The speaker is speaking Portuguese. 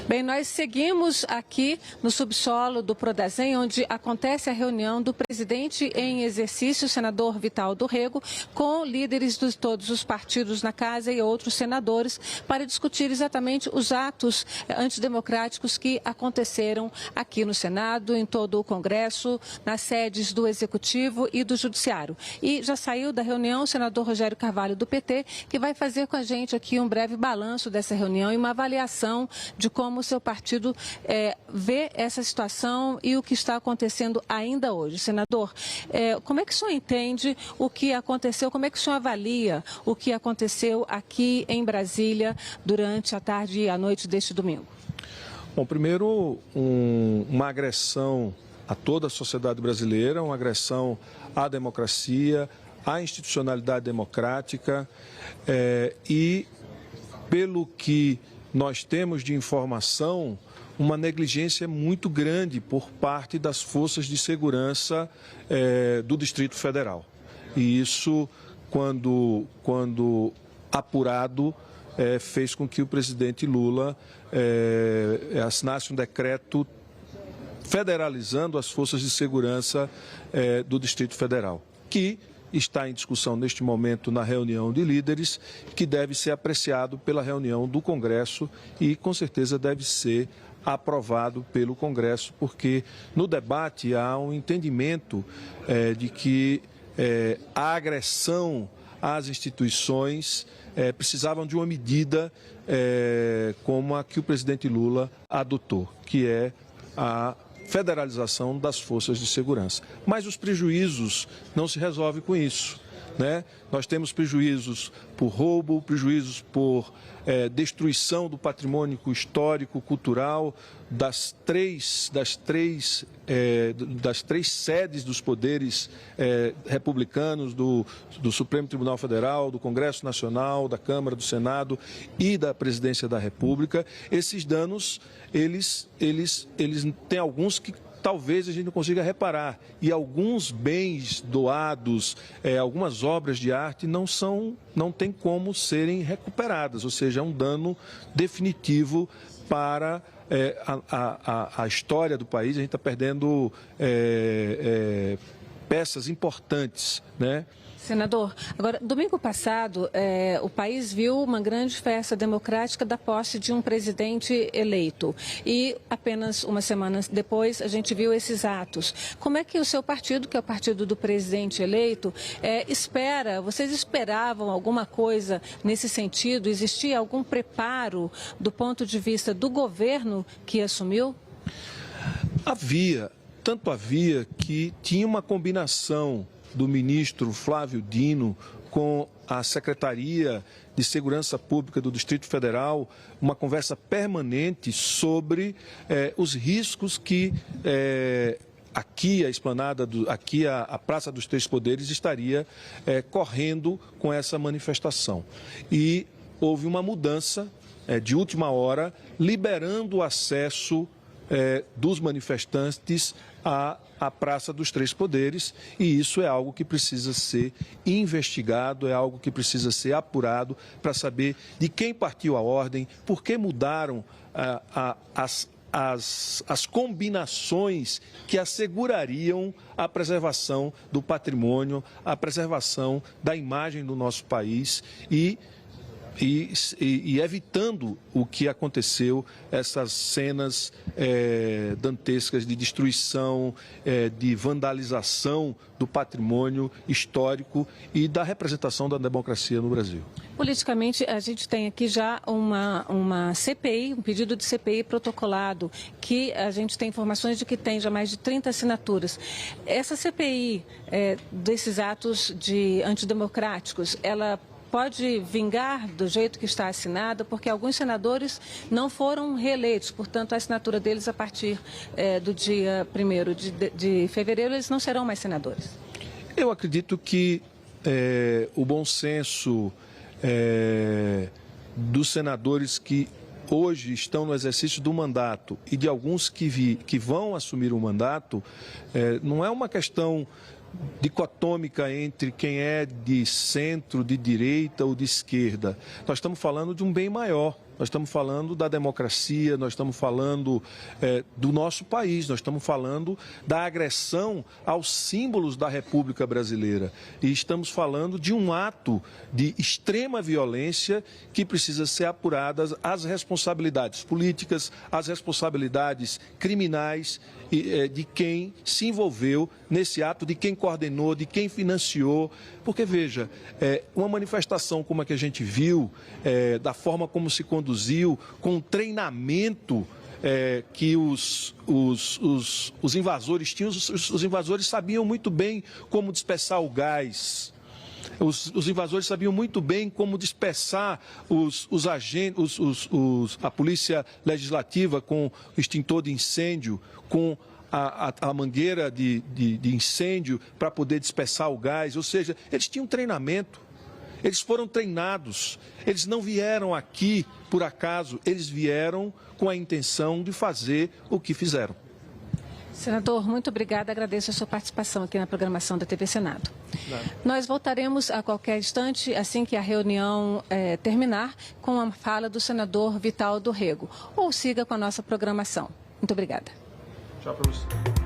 Bem, nós seguimos aqui no subsolo do Prodasem, onde acontece a reunião do presidente em exercício, o senador Vital do Rego, com líderes de todos os partidos na casa e outros senadores, para discutir exatamente os atos antidemocráticos que aconteceram aqui no Senado, em todo o Congresso, nas sedes do Executivo e do Judiciário. E já saiu da reunião o senador Rogério Carvalho, do PT, que vai fazer com a gente aqui um breve balanço dessa reunião e uma avaliação de como o seu partido vê essa situação e o que está acontecendo ainda hoje. Senador, como é que o senhor entende o que aconteceu, como é que o senhor avalia o que aconteceu aqui em Brasília durante a tarde e a noite deste domingo? Bom, primeiro, uma agressão a toda a sociedade brasileira, uma agressão à democracia, à institucionalidade democrática e, pelo que nós temos de informação, uma negligência muito grande por parte das forças de segurança do Distrito Federal. E isso, quando apurado, fez com que o presidente Lula assinasse um decreto federalizando as forças de segurança do Distrito Federal, que está em discussão neste momento na reunião de líderes, que deve ser apreciado pela reunião do Congresso e, com certeza, deve ser aprovado pelo Congresso, porque no debate há um entendimento de que a agressão às instituições precisavam de uma medida como a que o presidente Lula adotou, que é a federalização das forças de segurança. Mas os prejuízos não se resolvem com isso, né? Nós temos prejuízos por roubo, prejuízos por destruição do patrimônio histórico, cultural, das três sedes dos poderes republicanos, do Supremo Tribunal Federal, do Congresso Nacional, da Câmara, do Senado e da Presidência da República. Esses danos, eles têm alguns que talvez a gente não consiga reparar. E alguns bens doados, algumas obras de arte não tem como serem recuperadas, ou seja, é um dano definitivo para a história do país. A gente está perdendo peças importantes, né? Senador, agora, domingo passado, o país viu uma grande festa democrática da posse de um presidente eleito. E apenas uma semana depois, a gente viu esses atos. Como é que o seu partido, que é o partido do presidente eleito, vocês esperavam alguma coisa nesse sentido? Existia algum preparo do ponto de vista do governo que assumiu? Tanto havia que tinha uma combinação do ministro Flávio Dino com a Secretaria de Segurança Pública do Distrito Federal, uma conversa permanente sobre os riscos que aqui a esplanada, a Praça dos Três Poderes estaria correndo com essa manifestação. E houve uma mudança de última hora, liberando o acesso dos manifestantes à Praça dos Três Poderes, e isso é algo que precisa ser investigado, é algo que precisa ser apurado para saber de quem partiu a ordem, por que mudaram as combinações que assegurariam a preservação do patrimônio, a preservação da imagem do nosso país e evitando o que aconteceu, essas cenas dantescas de destruição, de vandalização do patrimônio histórico e da representação da democracia no Brasil. Politicamente, a gente tem aqui já uma CPI, um pedido de CPI protocolado, que a gente tem informações de que tem já mais de 30 assinaturas. Essa CPI desses atos antidemocráticos, ela pode vingar do jeito que está assinada, porque alguns senadores não foram reeleitos, portanto, a assinatura deles a partir do dia 1º de fevereiro, eles não serão mais senadores. Eu acredito que o bom senso dos senadores que hoje estão no exercício do mandato e de alguns que vão assumir o mandato, não é uma questão dicotômica entre quem é de centro, de direita ou de esquerda. Nós estamos falando de um bem maior, nós estamos falando da democracia, nós estamos falando do nosso país, nós estamos falando da agressão aos símbolos da República Brasileira. E estamos falando de um ato de extrema violência que precisa ser apuradas as responsabilidades políticas, as responsabilidades criminais de quem se envolveu nesse ato, de quem coordenou, de quem financiou. Porque, veja, uma manifestação como a que a gente viu, da forma como se conduziu, com o treinamento que os invasores tinham, os invasores sabiam muito bem como dispersar o gás. Os invasores sabiam muito bem como dispersar os agentes, a polícia legislativa com extintor de incêndio, com a mangueira de incêndio para poder dispersar o gás. Ou seja, eles tinham treinamento, eles foram treinados, eles não vieram aqui por acaso, eles vieram com a intenção de fazer o que fizeram. Senador, muito obrigada. Agradeço a sua participação aqui na programação da TV Senado. Nós voltaremos a qualquer instante, assim que a reunião terminar, com a fala do senador Vital do Rego. Ou siga com a nossa programação. Muito obrigada. Tchau para você.